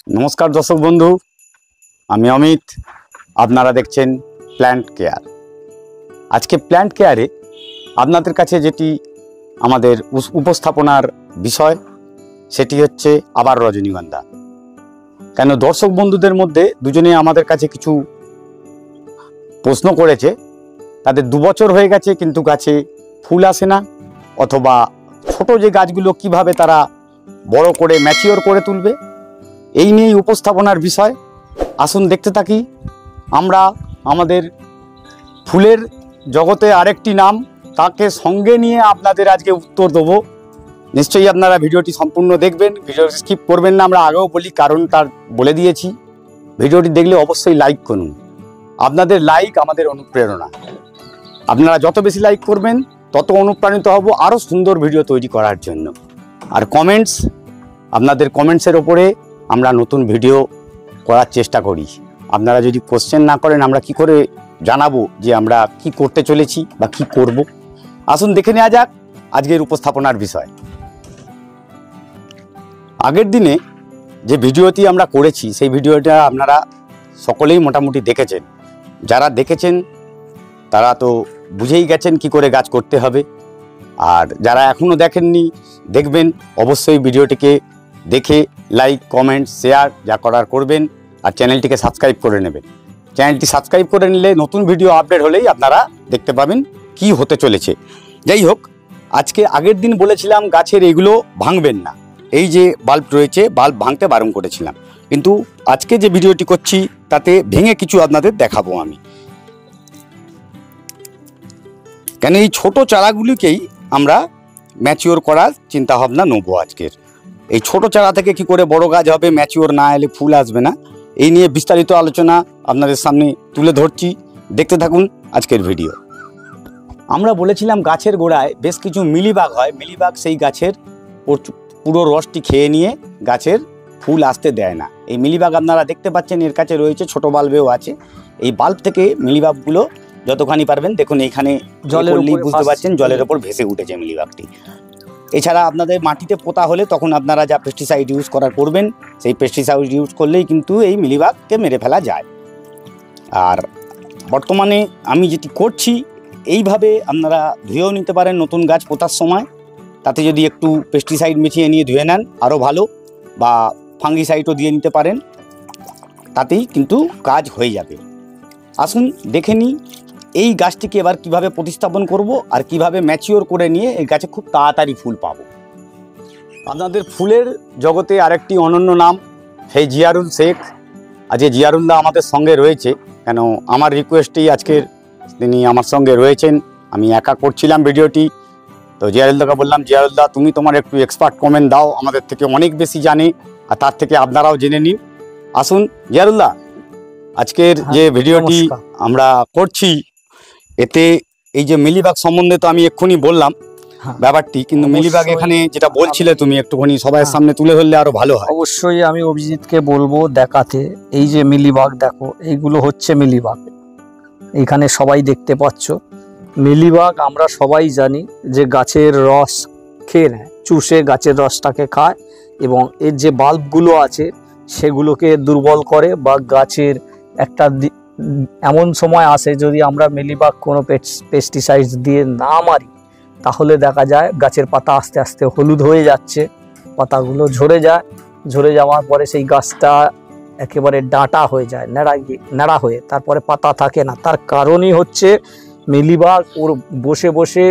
नमस्कार दर्शक बंधु आमी अमित आपनारा देखছেন प्लांट केयर। आज के प्लांट केयारे आपनादेर काछे जेटी आमादेर उपस्थापनार विषय सेटी हच्छे आबार रजनीगंधा। केन दर्शक बंधुदेर मध्य दुजने आमादेर काछे किछु प्रश्न करेছে तादेर 2 बछर हये गेছে किन्तु गाছে फुल आसे ना अथवा छोटो जे गाछगुलो किभाबे तारा बड़ो करे मैचियोर करे तुलबे এই নিয়ে উপস্থাপনার বিষয়। আসুন দেখতে থাকি আমরা আমাদের ফুলের জগতে আরেকটি নাম তাকে সঙ্গে নিয়ে আপনাদের আজকে উত্তর দেব। নিশ্চয়ই আপনারা ভিডিওটি সম্পূর্ণ দেখবেন, ভিডিওটি স্কিপ করবেন না। আমরা আগেও বলি কারণ তার বলে দিয়েছি। ভিডিওটি দেখলে অবশ্যই লাইক করুন, আপনাদের লাইক আমাদের অনুপ্রেরণা। আপনারা যত বেশি লাইক করবেন তত অনুপ্রাণিত হব আরও সুন্দর ভিডিও তৈরি করার জন্য। আর কমেন্টস, আপনাদের কমেন্টসের ওপরে আমরা নতুন ভিডিও করার চেষ্টা করি। আপনারা যদি কোশ্চেন না করেন আমরা কি করে জানাবো যে আমরা কি করতে চলেছি বা কি করব। আসুন দেখে নেওয়া যাক আজকের উপস্থাপনার বিষয়। আগের দিনে যে ভিডিওটি আমরা করেছি সেই ভিডিওটা আপনারা সকলেই মোটামুটি দেখেছেন। যারা দেখেছেন তারা তো বুঝেই গেছেন কি করে গাছ করতে হবে, আর যারা এখনও দেখেননি দেখবেন। অবশ্যই ভিডিওটিকে দেখে লাইক কমেন্ট শেয়ার যা করার করবেন, আর চ্যানেলটিকে সাবস্ক্রাইব করে নেবেন। চ্যানেলটি সাবস্ক্রাইব করে নিলে নতুন ভিডিও আপডেট হলেই আপনারা দেখতে পাবেন কি হতে চলেছে। যাই হোক, আজকে আগের দিন বলেছিলাম গাছের এগুলো ভাঙবেন না, এই যে বাল্ব রয়েছে বাল্ব ভাঙতে বারণ করেছিলাম, কিন্তু আজকে যে ভিডিওটি করছি তাতে ভেঙে কিছু আপনাদের দেখাবো আমি। কেন এই ছোট চারাগুলিকেই আমরা ম্যাচিওর করার চিন্তাভাবনা নেবো আজকের। এই ছোট চারা থেকে কি করে বড় গাছ হবে, ম্যাচিওর না এলে ফুল আসবে না, এই নিয়ে বিস্তারিত আলোচনা আপনাদের সামনে তুলে ধরছি। দেখতে থাকুন আজকের ভিডিও। আমরা বলেছিলাম গাছের গোড়ায় বেশ কিছু মিলিবাগ হয়, মিলিবাগ সেই গাছের পুরো রসটি খেয়ে নিয়ে গাছের ফুল আসতে দেয় না। এই মিলিবাগ আপনারা দেখতে পাচ্ছেন এর কাছে রয়েছে, ছোট বাল্বেও আছে। এই বাল্ব থেকে মিলিবাগগুলো যতখানি পারবেন দেখুন এইখানে জলের বুঝতে পারছেন জলের ওপর ভেসে উঠেছে মিলিবাগটি। এছাড়া আপনাদের মাটিতে পোতা হলে তখন আপনারা যা পেস্টিসাইড ইউজ করার করবেন সেই পেস্টিসাইড ইউজ করলেই কিন্তু এই মিলিবাগকে মেরে ফেলা যায়। আর বর্তমানে আমি যেটি করছি এইভাবে আপনারা ধুয়েও নিতে পারেন নতুন গাছ পোতার সময়। তাতে যদি একটু পেস্টিসাইড মিশিয়ে নিয়ে ধুয়ে নেন আরও ভালো, বা ফাঙ্গিসাইডও দিয়ে নিতে পারেন, তাতেই কিন্তু কাজ হয়ে যাবে। আসুন দেখে নিই এই গাছটিকে এবার কিভাবে প্রতিস্থাপন করব আর কিভাবে ম্যাচিওর করে নিয়ে এই গাছে খুব তাড়াতাড়ি ফুল পাবো। আপনাদের ফুলের জগতে আরেকটি অনন্য নাম সেই জিয়ারুল শেখ। আজকে জিয়ারুলদা আমাদের সঙ্গে রয়েছে, কেন আমার রিকোয়েস্টেই আজকের তিনি আমার সঙ্গে রয়েছেন। আমি একা করছিলাম ভিডিওটি, তো জিয়ারুলদাকে বললাম জিয়ারুলদা তুমি তোমার একটু এক্সপার্ট কমেন্ট দাও, আমাদের থেকে অনেক বেশি জানে আর তার থেকে আপনারাও জেনে নিন। আসুন জিয়ারুলদা, আজকের যে ভিডিওটি আমরা করছি এতে এই যে মিলিবাগ সম্বন্ধে তো আমি এক্ষুনি বললাম ব্যাপারটি, কিন্তু মিলিবাগ এখানে যেটা বলছিলে তুমি একটুখানি সবার সামনে তুলে ধরলে আরো ভালো হয়। অবশ্যই আমি অভিজিৎকে বলবো দেখাতে। এই যে মিলিবাগ দেখো, এইগুলো হচ্ছে মিলিবাগ, এখানে সবাই দেখতে পাচ্ছ। মিলিবাগ আমরা সবাই জানি যে গাছের রস খেয়ে নেয়, চুষে গাছের রসটাকে খায় এবং এর যে বাল্বগুলো আছে সেগুলোকে দুর্বল করে, বা গাছের একটা এমন সময় আসে যদি আমরা মিলিবাগ কোনো পেস্টিসাইডস দিয়ে না মারি তাহলে দেখা যায় গাছের পাতা আস্তে আস্তে হলুদ হয়ে যাচ্ছে, পাতাগুলো ঝরে যায়, ঝরে যাওয়ার পরে সেই গাছটা একেবারে ডাঁটা হয়ে যায়, ন্যাড়া হয়ে, তারপরে পাতা থাকে না। তার কারণই হচ্ছে মিলিবাগ ওর বসে বসে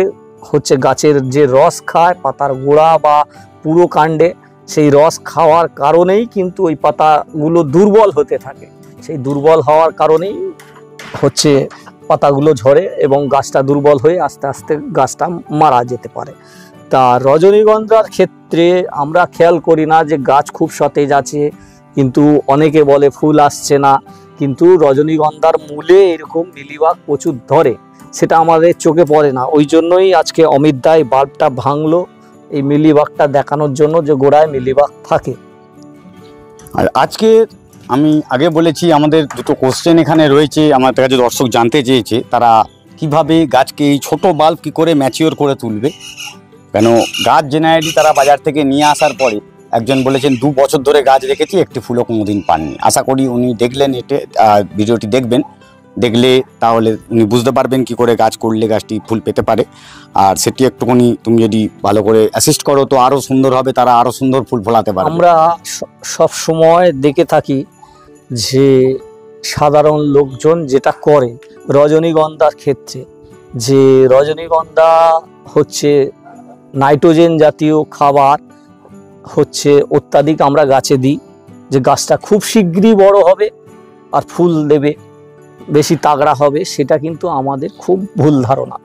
হচ্ছে গাছের যে রস খায় পাতার গোড়া বা পুরো কাণ্ডে, সেই রস খাওয়ার কারণেই কিন্তু ওই পাতাগুলো দুর্বল হতে থাকে। সেই দুর্বল হওয়ার কারণেই হচ্ছে পাতাগুলো ঝরে এবং গাছটা দুর্বল হয়ে আস্তে আস্তে গাছটা মারা যেতে পারে। তা রজনীগন্ধার ক্ষেত্রে আমরা খেয়াল করি না যে গাছ খুব সতেজ আছে, কিন্তু অনেকে বলে ফুল আসছে না, কিন্তু রজনীগন্ধার মূলে এরকম মিলিবাগ প্রচুর ধরে, সেটা আমাদের চোখে পড়ে না। ওই জন্যই আজকে অমিত দাই বাল্বটা ভাঙলো, এই মিলিবাগটা দেখানোর জন্য যে গোড়ায় মিলিবাগ থাকে। আর আজকে আমি আগে বলেছি আমাদের দুটো কোশ্চেন এখানে রয়েছে, আমার কাছে দর্শক জানতে চেয়েছে তারা কিভাবে গাছকে এই ছোট বাল্ব কি করে ম্যাচিওর করে তুলবে। কেন গাছ জেনারেলি তারা বাজার থেকে নিয়ে আসার পরে একজন বলেছেন 2 বছর ধরে গাছ রেখেছি, একটি ফুলও কোনোদিন পাননি। আশা করি উনি দেখলেন ভিডিওটি দেখবেন, দেখলে তাহলে উনি বুঝতে পারবেন কি করে গাছ করলে গাছটি ফুল পেতে পারে। আর সেটি একটুখানি তুমি যদি ভালো করে অ্যাসিস্ট করো তো আরও সুন্দর হবে, তারা আরও সুন্দর ফুল ফলাতে পারবে। আমরা সব সময় দেখে থাকি যে সাধারণ লোকজন যেটা করে রজনীগন্ধার ক্ষেত্রে, যে রজনীগন্ধা হচ্ছে নাইট্রোজেন জাতীয় খাবার হচ্ছে অত্যাধিক আমরা গাছে দিই, যে গাছটা খুব শীঘ্রই বড় হবে আর ফুল দেবে, বেশি তাগড়া হবে। সেটা কিন্তু আমাদের খুব ভুল ধারণা।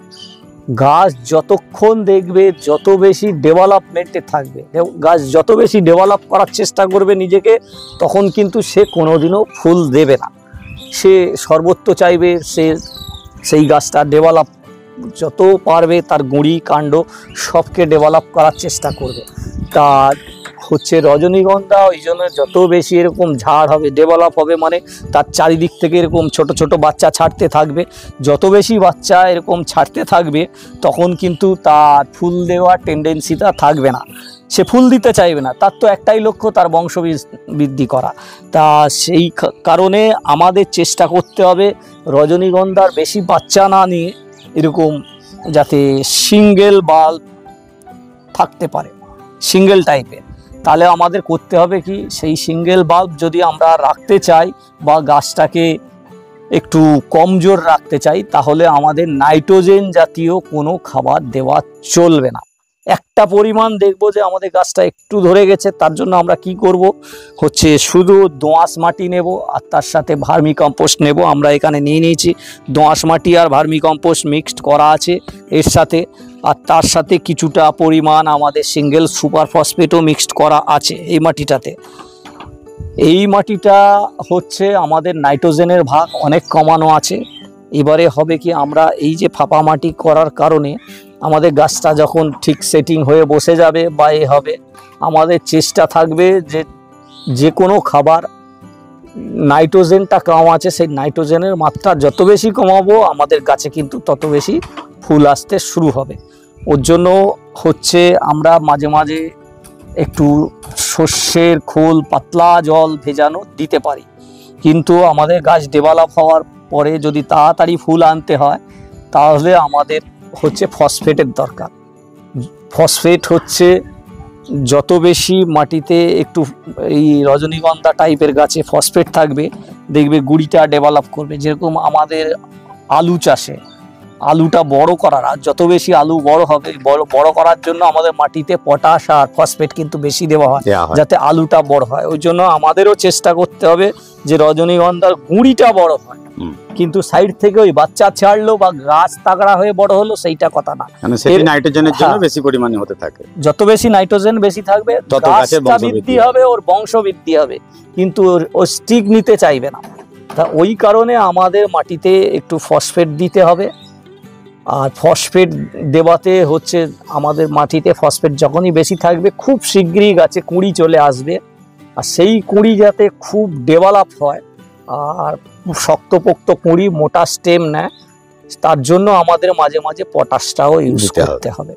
গাছ যতক্ষণ দেখবে যত বেশি ডেভেলপমেন্টে থাকবে, গাছ যত বেশি ডেভেলপ করার চেষ্টা করবে নিজেকে, তখন কিন্তু সে কোনোদিনও ফুল দেবে না। সে সর্বত্র চাইবে সেই গাছটা ডেভেলপ যত পারবে, তার গুঁড়ি কাণ্ড সবকে ডেভেলপ করার চেষ্টা করবে। তার হচ্ছে রজনীগন্ধা ওই জন্য যত বেশি এরকম ঝাড় হবে, ডেভেলপ হবে, মানে তার চারিদিক থেকে এরকম ছোট ছোট বাচ্চা ছাড়তে থাকবে। যত বেশি বাচ্চা এরকম ছাড়তে থাকবে তখন কিন্তু তার ফুল দেওয়ার টেন্ডেন্সিটা থাকবে না, সে ফুল দিতে চাইবে না। তার তো একটাই লক্ষ্য, তার বংশ বৃদ্ধি করা। তা সেই কারণে আমাদের চেষ্টা করতে হবে রজনীগন্ধার বেশি বাচ্চা না নিয়ে এরকম যাতে সিঙ্গেল বাল্ব থাকতে পারে, সিঙ্গেল টাইপের। তাহলে আমাদের করতে হবে কি, সেই সিঙ্গেল বাল্ব যদি আমরা রাখতে চাই বা গাছটাকে একটু কমজোর রাখতে চাই, তাহলে আমাদের নাইট্রোজেন জাতীয় কোনো খাবার দেওয়া চলবে না। একটা পরিমাণ দেখবো যে আমাদের গাছটা একটু ধরে গেছে, তার জন্য আমরা কি করব হচ্ছে শুধু দোআঁশ মাটি নেব আর তার সাথে ভার্মি কম্পোস্ট নেব। আমরা এখানে নিয়ে নিয়েছি দোআঁশ মাটি আর ভার্মি কম্পোস্ট মিক্সড করা আছে এর সাথে, আর তার সাথে কিছুটা পরিমাণ আমাদের সিঙ্গেল সুপার ফসফেটও মিক্সড করা আছে এই মাটিটাতে। এই মাটিটা হচ্ছে আমাদের নাইট্রোজেনের ভাগ অনেক কমানো আছে। এবারে হবে কি, আমরা এই যে ফাঁপা মাটি করার কারণে আমাদের গাছটা যখন ঠিক সেটিং হয়ে বসে যাবে বা এ হবে, আমাদের চেষ্টা থাকবে যে কোনো খাবার নাইট্রোজেনটা কম আছে, সেই নাইট্রোজেনের মাত্রা যত বেশি কমাবো আমাদের গাছে কিন্তু তত বেশি ফুল আসতে শুরু হবে। ওর জন্য হচ্ছে আমরা মাঝে মাঝে একটু সর্ষের খোল পাতলা জল ভেজানো দিতে পারি, কিন্তু আমাদের গাছ ডেভেলপ হওয়ার পরে যদি তাড়াতাড়ি ফুল আনতে হয় তাহলে আমাদের হচ্ছে ফসফেটের দরকার। ফসফেট হচ্ছে যত বেশি মাটিতে একটু এই রজনীগন্ধা টাইপের গাছে ফসফেট থাকবে, দেখবে গুঁড়িটা ডেভেলপ করবে। যেরকম আমাদের আলু চাষে আলুটা বড় করার, আর যত বেশি আলু বড় হবে, বড় করার জন্য আমাদের মাটিতে পটাশ আর ফসফেট কিন্তু বেশি দেওয়া হয় যাতে আলুটা বড় হয়। ওই জন্য আমাদেরও চেষ্টা করতে হবে যে রজনীগন্ধার গুঁড়িটা বড় হয়, কিন্তু সাইড থেকে ওই বাচ্চা ছাড়লো বা গাছ তাগড়া হয়ে বড় হলো সেইটা কথা না। মানে সেটি নাইট্রোজেনের জন্য বেশি পরিমাণে হতে থাকে। যত বেশি নাইট্রোজেন বেশি থাকবে তত গাছের বৃদ্ধি হবে, ওর বংশ বৃদ্ধি হবে, কিন্তু ও স্টিক নিতে চাইবে না। তা ওই কারণে আমাদের মাটিতে একটু ফসফেট দিতে হবে। আর ফসফেট দেওয়াতে হচ্ছে আমাদের মাটিতে ফসফেট যখনই বেশি থাকবে খুব শীঘ্রই গাছে কুঁড়ি চলে আসবে, আর সেই কুঁড়ি যাতে খুব ডেভেলপ হয় আর শক্তপোক্ত কুঁড়ি মোটা স্টেম নেয়, তার জন্য আমাদের মাঝে মাঝে পটাশটাও ইউজ করতে হবে।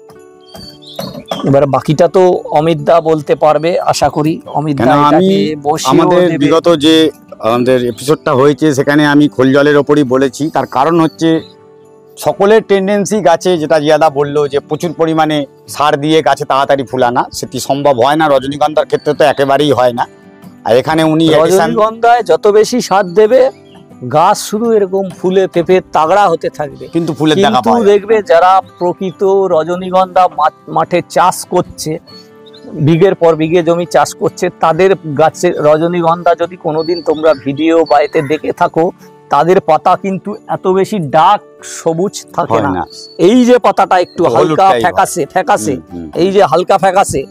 এবারে বাকিটা তো অমিত দা বলতে পারবে আশা করি। অমিত দা আমাদের বিগত যে আমাদের এপিসোডটা হয়েছে সেখানে আমি খোল জলের ওপরই বলেছি, তার কারণ হচ্ছে সকলের টেন্ডেন্সি গাছে, যেটা জিয়াদা বললো যে প্রচুর পরিমাণে সার দিয়ে গাছে তাড়াতাড়ি ফুল আনা, সেটি সম্ভব হয় না। রজনীগন্ধার ক্ষেত্রে তো একেবারেই হয় না। আর এখানে উনি রজনীগন্ধায় যত বেশি সার দেবে গাছ শুধু এরকম ফুলে পেঁপে তাগড়া হতে থাকবে, কিন্তু ফুলের দেখা পাওয়া যায়। দেখবে যারা প্রকৃত রজনীগন্ধা মাঠে চাষ করছে, বিঘের পর বিঘে জমি চাষ করছে, তাদের গাছের রজনীগন্ধা যদি কোনোদিন তোমরা ভিডিও বা এতে দেখে থাকো, তাদের পাতা কিন্তু এত বেশি ডার্ক সবুজ থাকে না। এই যে পাতাটা একটু হালকা ফ্যাকাশে, এই যে হালকা ফ্যাকাশে,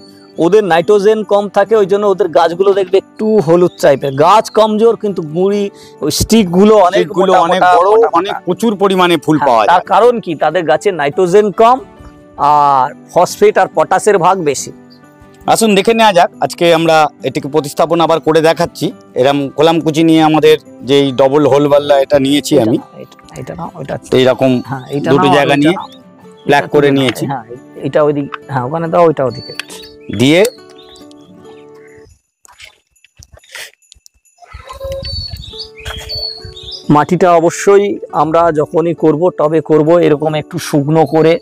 ওদের নাইট্রোজেন কম থাকে, ওই জন্য ওদের গাছগুলো দেখবে একটু হলুদ টাইপের। গাছ কমজোর কিন্তু গুঁড়ি ওই স্টিক গুলো অনেক বড়, অনেক প্রচুর পরিমাণে ফুল পাওয়া যায়। তার কারণ কি, তাদের গাছে নাইট্রোজেন কম আর ফসফেট আর পটাশের ভাগ বেশি। আসুন দেখে নেওয়া যাক। আজকে আমরা এটিকে প্রতিস্থাপন আবার করে দেখাচ্ছি। এরকম কলামকুচি নিয়ে আমাদের যে ডবল হোলওয়ালা এটা নিয়েছি আমি, এটা না ওইটা এইরকম দুটো জায়গা নিয়ে ব্ল্যাক করে নিয়েছি। হ্যাঁ এটা ওইদিকে, হ্যাঁ ওখানে দাও, ওইটা ওদিকে দিয়ে মাটিটা অবশ্যই আমরা যখনই করব টবে করব এরকম একটু শুকনো করে,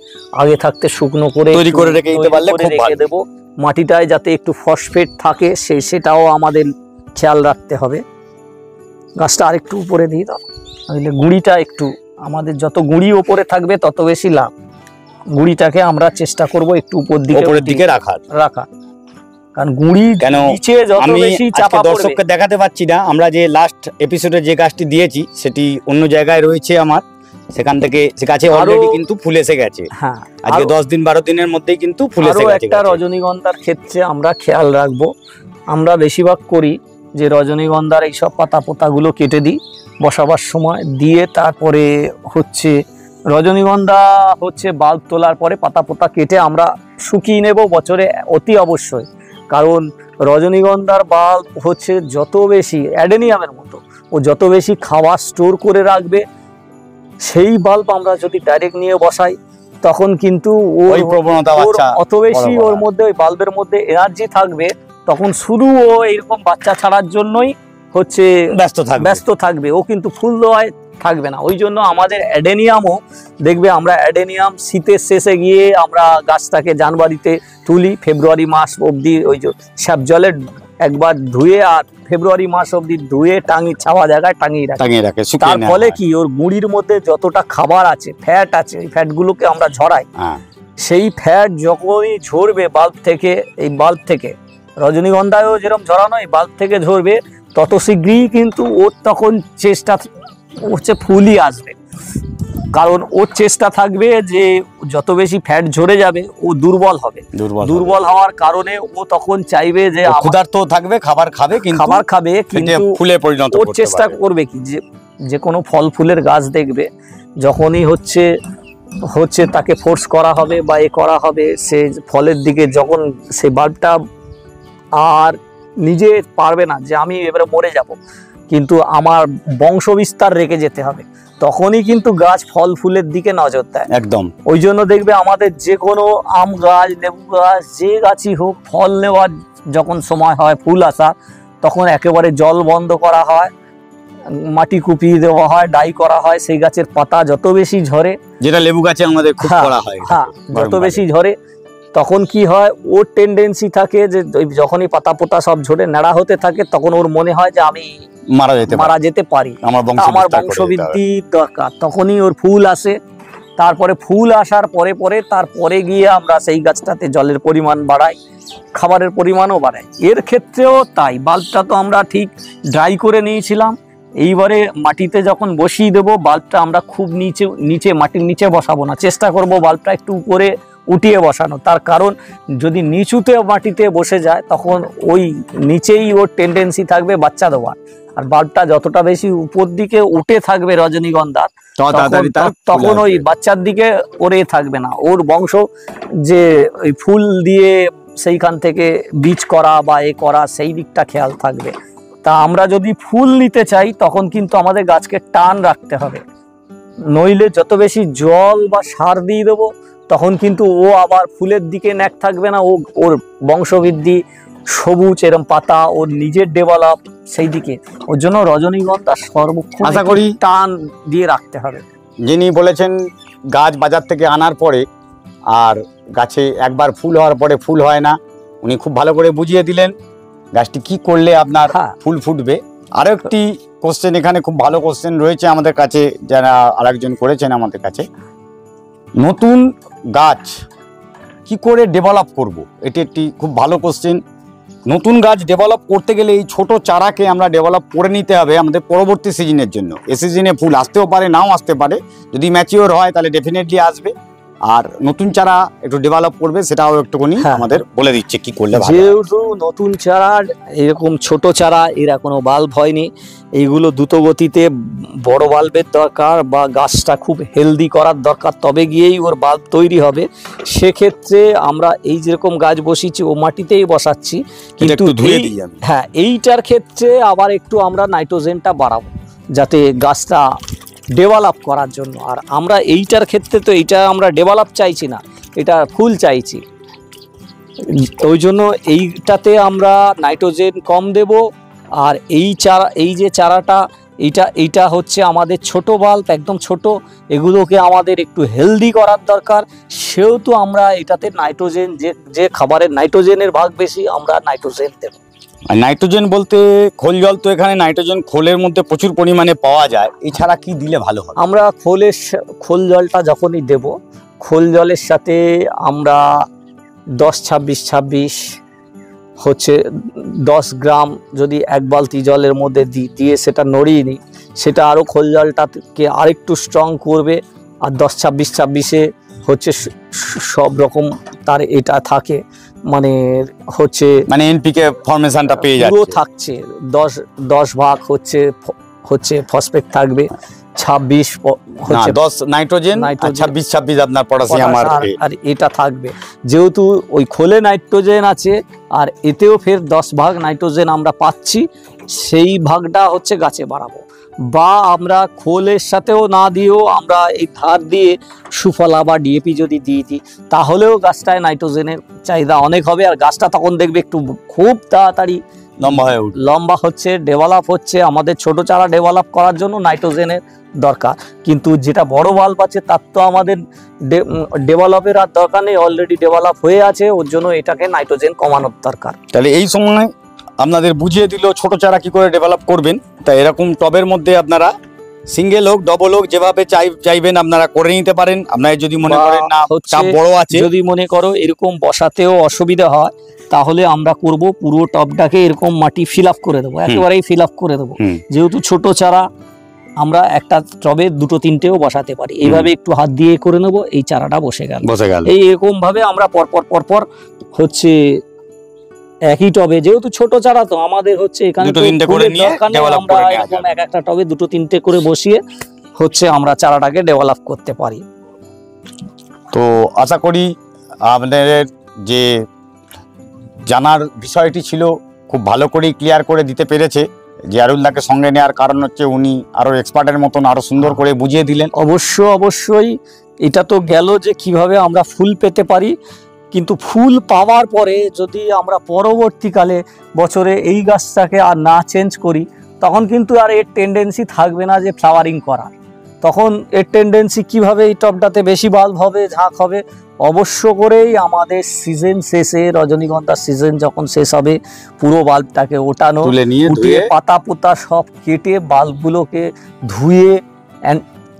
আগে থাকতে শুকনো করে তৈরি করে রেখে দিতে পারলে খুব ভালো। দেবো। মাটিটায় যাতে একটু ফসফেট থাকে সেটাও আমাদের খেয়াল রাখতে হবে। গাছটা আরেকটু উপরে দিয়ে দাও, তাহলে গুঁড়িটা একটু, আমাদের যত গুঁড়ি ওপরে থাকবে তত বেশি লাভ। গুঁড়িটাকে আমরা চেষ্টা করব একটু উপরের দিকে রাখার, কারণ গুঁড়ি নিচে যত বেশি চাপা পড়বে। দর্শককে দেখাতে পাচ্ছি না, আমরা যে লাস্ট এপিসোডে যে গাছটি দিয়েছি সেটি অন্য জায়গায় রয়েছে আমার, সেখান থেকে সে গাছে অলরেডি কিন্তু ফুল এসে গেছে। হ্যাঁ, আজকে 10-12 দিনের মধ্যেই কিন্তু ফুল এসে গেছে। একটা রজনীগন্ধার ক্ষেত্রে আমরা খেয়াল রাখবো, আমরা বেশিরভাগ করি যে রজনীগন্ধার এইসব পাতা পোতাগুলো কেটে দিই বসাবার সময়, দিয়ে তারপরে হচ্ছে রজনীগন্ধা হচ্ছে বাল্ব তোলার পরে পাতা পোতা কেটে আমরা শুকিয়ে নেব বছরে অতি অবশ্যই। কারণ রজনীগন্ধার বাল্ব হচ্ছে যত বেশি অ্যাডেনিয়ামের মতো, ও যত বেশি খাবার স্টোর করে রাখবে, সেই বাল্ব আমরা যদি ডাইরেক্ট নিয়ে বসাই তখন কিন্তু ওই প্রবণতা অত বেশি ওর মধ্যে, ওই বাল্বের মধ্যে এনার্জি থাকবে, তখন শুধু ও এইরকম বাচ্চা ছাড়ার জন্যই হচ্ছে ব্যস্ত থাকবে, ও কিন্তু ফুল দেওয়ায় থাকবে না। ওই জন্য আমাদের অ্যাডেনিয়ামও দেখবে, আমরা অ্যাডেনিয়াম শীতের শেষে গিয়ে আমরা গাছটাকে জানুয়ারিতে তুলি, ফেব্রুয়ারি মাস অবধি ওই যে স্যাপ জলে একবার ধুয়ে আর ফেব্রুয়ারি মাস অবধি ধুয়ে ছাওয়া জায়গায় টাঙিয়ে রাখে। তার ফলে কি ওর গুঁড়ির মধ্যে যতটা খাবার আছে, ফ্যাট আছে, এই ফ্যাটগুলোকে আমরা ঝরাই। সেই ফ্যাট যখনই ঝরবে বাল্ব থেকে, এই বাল্ব থেকে রজনীগন্ধায়ও যেরকম ঝরানো, এই বাল্ব থেকে ঝরবে, তত শীঘ্রই কিন্তু ওর তখন চেষ্টা হচ্ছে ফুলই আসবে। কারণ ওর চেষ্টা থাকবে যে যত বেশি ফ্যাট ঝরে যাবে ও দুর্বল হবে, দুর্বল হওয়ার কারণে ও তখন চাইবে যে ক্ষুধার্ত থাকবে, খাবার খাবে, কিন্তু ফুলে পরিণত করতে পারবে। ওর চেষ্টা করবে কি যে কোনো ফল ফুলের গাছ দেখবে যখনই হচ্ছে তাকে ফোর্স করা হবে বা এ করা হবে, সে ফলের দিকে যখন সে বাল্বটা আর নিজে পারবে না যে আমি এবারে মরে যাব, কিন্তু আমার বংশ বিস্তার রেখে যেতে হবে, তখনই কিন্তু গাছ ফল ফুলের দিকে নজর দেয় একদম। ওই জন্য দেখবে আমাদের যে কোনো আম গাছ, লেবু গাছ, যে গাছই হোক, ফল নেওয়ার যখন সময় হয়, ফুল আসা, তখন একেবারে জল বন্ধ করা হয়, মাটি কুপিয়ে দেওয়া হয়, ডাই করা হয়। সেই গাছের পাতা যত বেশি ঝরে, যেটা লেবু গাছে আমাদের খুব করা হয়, যত বেশি ঝরে তখন কি হয়, ওর টেন্ডেন্সি থাকে যে যখনই পাতা পোতা সব ঝরে নেড়া হতে থাকে, তখন ওর মনে হয় যে আমি মারা যেতে পারি, আমার বংশবৃদ্ধি দরকার। তখনই ওর ফুল আসে, তারপরে ফুল আসার তারপরে গিয়ে আমরা সেই গাছটাতে জলের পরিমাণ বাড়াই, খাবারের পরিমাণও বাড়াই। এর ক্ষেত্রেও তাই, বাল্বটা তো আমরা ঠিক ড্রাই করে নিয়েছিলাম, এইবারে মাটিতে যখন বসিয়ে দেবো বাল্বটা আমরা খুব নিচে মাটির নিচে বসাবো না, চেষ্টা করব বাল্বটা একটু উপরে উঠিয়ে বসানো। তার কারণ যদি নিচুতে মাটিতে বসে যায় তখন ওই নিচেই ওর টেন্ডেন্সি থাকবে বাচ্চা দেওয়ার, আর বাল্বটা যতটা বেশি উপর দিকে উঠে থাকবে রজনীগন্ধার, তখন ওই বাচ্চার দিকে ওরে থাকবে না, ওর বংশ যে ওই ফুল দিয়ে সেইখান থেকে বীজ করা বা এ করা, সেই দিকটা খেয়াল থাকবে। তা আমরা যদি ফুল নিতে চাই তখন কিন্তু আমাদের গাছকে টান রাখতে হবে, নইলে যত বেশি জল বা সার দিয়ে দেবো তখন কিন্তু ও আবার ফুলের দিকে ন্যাক থাকবে না, ওর বংশবৃদ্ধি সবুজ এরম পাতা, ওর নিজের ডেভেলপ সেই দিকে। ওর জন্য রজনীগন্ধা সর্বক্ষণ আশা করি টান দিয়ে রাখতে হবে। যিনি বলেছেন গাছ বাজার থেকে আনার পরে আর গাছে একবার ফুল হওয়ার পরে ফুল হয় না, উনি খুব ভালো করে বুঝিয়ে দিলেন গাছটি কি করলে আপনার ফুল ফুটবে। আরও একটি কোশ্চেন এখানে, খুব ভালো কোশ্চেন রয়েছে আমাদের কাছে, যারা আরেকজন করেছেন আমাদের কাছে, নতুন গাছ কি করে ডেভেলপ করব, এটি একটি খুব ভালো কোশ্চেন। নতুন গাছ ডেভেলপ করতে গেলে এই ছোট চারাকে আমরা ডেভেলপ করে নিতে হবে আমাদের পরবর্তী সিজনের জন্য। এ সিজনে ফুল আসতেও পারে, নাও আসতে পারে, যদি ম্যাচিওর হয় তাহলে ডেফিনেটলি আসবে, আর নতুন চারা একটু ডেভেলপ করবে সেটাও একটুখানি আমাদের বলে দিচ্ছে কি করলে ভালো। যেহেতু নতুন চারা, এরকম ছোট চারা, এরা কোনো বাল্ব হয়নি, এইগুলো দ্রুত গতিতে বড় বাল্বের দরকার বা গাছটা খুব হেলদি করার দরকার, তবে গিয়েই ওর বাল্ব তৈরি হবে। সেক্ষেত্রে আমরা এই যেরকম গাছ বসিয়েছি ও মাটিতেই বসাচ্ছি, কিন্তু হ্যাঁ এইটার ক্ষেত্রে আবার একটু আমরা নাইট্রোজেনটা বাড়াবো যাতে গাছটা ডেভেলপ করার জন্য। আর আমরা এইটার ক্ষেত্রে তো এইটা আমরা ডেভেলপ চাইছি না, এটা ফুল চাইছি, ওই জন্য এইটাতে আমরা নাইট্রোজেন কম দেব। আর এই যে চারাটা এইটা হচ্ছে আমাদের ছোট বাল্ব, একদম ছোট। এগুলোকে আমাদের একটু হেলদি করার দরকার, সেহেতু আমরা এটাতে নাইট্রোজেন, যে খাবারের নাইট্রোজেনের ভাগ বেশি, আমরা নাইট্রোজেন দেব। আর নাইট্রোজেন বলতে খোল জল, তো এখানে নাইট্রোজেন খোলের মধ্যে প্রচুর পরিমাণে পাওয়া যায়, এছাড়া কি দিলে ভালো হয়? আমরা খোল জলটা যখনই দেব, খোল জলের সাথে আমরা 10-26-26 হচ্ছে 10 গ্রাম যদি 1 বালতি জলের মধ্যে দিয়ে সেটা নড়িয়ে নিই, সেটা আরও খোল জলটাকে আরেকটু স্ট্রং করবে। আর 10-26-26-এ হচ্ছে সব রকম তার এটা থাকে, মানে হচ্ছে এনপিকে ফরমেশনটা পেয়ে যাচ্ছে, পুরো থাকছে। 10 ভাগ হচ্ছে ফসফেট থাকবে, 26 হচ্ছে 10 নাইট্রোজেন, 26 আপনার পটাশিয়াম আর এটা থাকবে। যেহেতু ওই খোলে নাইট্রোজেন আছে আর এতেও ফের 10 ভাগ নাইট্রোজেন আমরা পাচ্ছি, সেই ভাগটা হচ্ছে গাছে বাড়াবো। বা আমরা খোলের সাথেও না দিয়েও আমরা এই ধার দিয়ে সুফলা বা ডিএপি যদি দিয়ে দিই, তাহলেও গাছটায় নাইট্রোজেনের চাহিদা অনেক হবে। আর গাছটা তখন দেখবে একটু খুব তাড়াতাড়ি লম্বা হচ্ছে, ডেভেলপ হচ্ছে। আমাদের ছোট চারা ডেভেলপ করার জন্য নাইট্রোজেনের দরকার, কিন্তু যেটা বড় বাল্ব আছে তার তো আমাদের ডেভেলপের আর দরকার নেই, অলরেডি ডেভেলপ হয়ে আছে, ওর জন্য এটাকে নাইট্রোজেন কমানোর দরকার। তাহলে এই সময় আপনাদের বুঝিয়ে দিল ছোট চারা কি করে ডেভেলপ করবেন। তাই এরকম টবের মধ্যে আপনারা সিঙ্গেল হোক ডবল হোক যেভাবে চাইবেন আপনারা করে নিতে পারেন। আপনারা যদি মনে করেন না চাপ বড় আছে, যদি মনে করো এরকম বসাতেও অসুবিধা হয়, তাহলে আমরা করব পুরো টবটাকে এরকম মাটি ফিল আপ করে দেবো, একেবারেই ফিল আপ করে দেবো। যেহেতু ছোট চারা, আমরা একটা টবে 2-3টেও বসাতে পারি। এইভাবে একটু হাত দিয়ে করে নেবো, এই চারাটা বসে গেল। এই এরকম ভাবে আমরা পরপর হচ্ছে একই টবে, যেহেতু ছোট চারা তো আমাদের হচ্ছে এখানে আমরা এরকম এক একটা টবে 2-3টে করে বসিয়ে হচ্ছে আমরা চারাটাকে ডেভেলপ করতে পারি। তো আশা করি আপনাদের যে জানার বিষয়টি ছিল খুব ভালো করেই ক্লিয়ার করে দিতে পেরেছে। জিয়ারুলদাকে সঙ্গে নেওয়ার কারণ হচ্ছে উনি আরো এক্সপার্টের মতন আরো সুন্দর করে বুঝিয়ে দিলেন। অবশ্যই এটা তো গেল যে কিভাবে আমরা ফুল পেতে পারি, কিন্তু ফুল পাওয়ার পরে যদি আমরা পরবর্তীকালে বছরে এই গাছটাকে আর না চেঞ্জ করি, তখন কিন্তু আর এর টেন্ডেন্সি থাকবে না যে ফ্লাওয়ারিং করার। তখন এর টেন্ডেন্সি কিভাবে এই টবটাতে বেশি বাল্ব হবে, ঝাঁক হবে। অবশ্য করেই আমাদের সিজন শেষে, রজনীগন্ধার সিজন যখন শেষ হবে, পুরো বাল্বটাকে ওঠানো, উঠিয়ে পাতা পোতা সব কেটে বাল্বগুলোকে ধুয়ে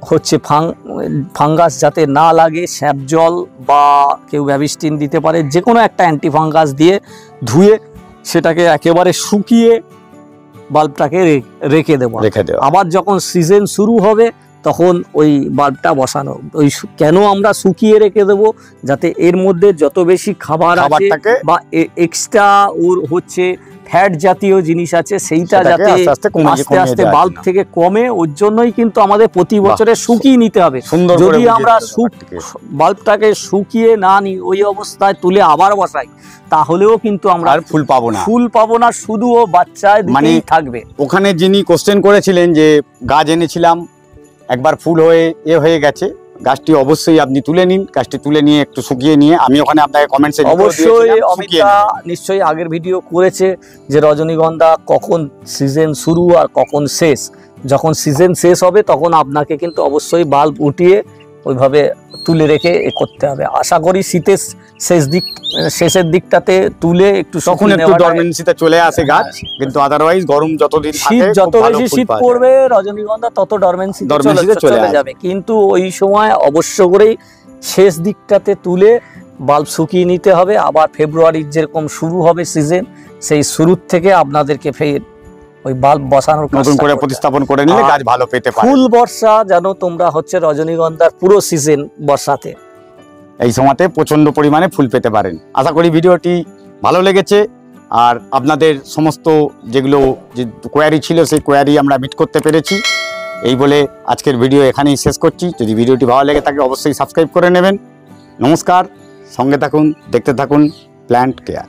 হচ্ছে ফাঙ্গাস যাতে না লাগে, স্যাপ জল বা কেউ ব্যাবিস্টিন দিতে পারে, যে কোনো একটা অ্যান্টিফাঙ্গাস দিয়ে ধুয়ে সেটাকে একেবারে শুকিয়ে বাল্বটাকে রেখে দেবো। আবার যখন সিজন শুরু হবে তখন ওই বাল্বটা বসানো। ওই কেন আমরা শুকিয়ে রেখে দেবো, যাতে এর মধ্যে যত বেশি খাবার আছে বা এক্সট্রা ওর হচ্ছে ফ্যাট জাতীয় জিনিস আছে, সেইটা যাতে আস্তে আস্তে বাল্ব থেকে কমে। ওর জন্যই কিন্তু আমাদের প্রতি বছরে শুকিয়ে নিতে হবে। যদি আমরা বাল্বটাকে শুকিয়ে না নিই, ওই অবস্থায় তুলে আবার বসাই, তাহলেও কিন্তু আমরা ফুল পাবো না, শুধু ও বাচ্চায় দিকেই থাকবে। ওখানে যিনি কোশ্চেন করেছিলেন যে গাছ এনেছিলাম, একবার ফুল হয়ে গেছে, গাছটি অবশ্যই আপনি তুলে নিন। গাছটি তুলে নিয়ে একটু শুকিয়ে নিয়ে, আমি ওখানে আপনাকে কমেন্টসে অবশ্যই অমিতা নিশ্চয়ই আগের ভিডিও করেছে যে রজনীগন্ধা কখন সিজন শুরু আর কখন শেষ। যখন সিজন শেষ হবে তখন আপনাকে কিন্তু অবশ্যই বাল্ব উঠিয়ে ওইভাবে তুলে রেখে করতে হবে। আশা করি শীতের শেষের দিকটাতে তুলে একটু তখন একটু ডরমেন্সিতে চলে আসে গাছ, কিন্তু আদারওয়াইজ গরম যতদিন থাকে, যত বেশি শীত পড়বে রজনীগন্ধা তত ডরমেন্সিতে চলে যাবে। কিন্তু ওই সময় অবশ্য করেই শেষ দিকটাতে তুলে বাল্ব শুকিয়ে নিতে হবে। আবার ফেব্রুয়ারির যেরকম শুরু হবে সিজন, সেই শুরুর থেকে আপনাদেরকে ফের ওই বাল্ব বসানোর নতুন করে প্রতিস্থাপন করে নিলে গাছ ভালো পেতে পারে। ফুল বর্ষা যেন তোমরা হচ্ছে রজনীগন্ধার পুরো সিজন বর্ষাতে এই সময়তে প্রচন্ড পরিমাণে ফুল পেতে পারেন। আশা করি ভিডিওটি ভালো লেগেছে, আর আপনাদের সমস্ত যেগুলো যে কোয়ারি ছিল সেই কোয়ারি আমরা মিট করতে পেরেছি। এই বলে আজকের ভিডিও এখানেই শেষ করছি। যদি ভিডিওটি ভালো লেগে থাকে অবশ্যই সাবস্ক্রাইব করে নেবেন। নমস্কার, সঙ্গে থাকুন, দেখতে থাকুন প্ল্যান্ট কেয়ার।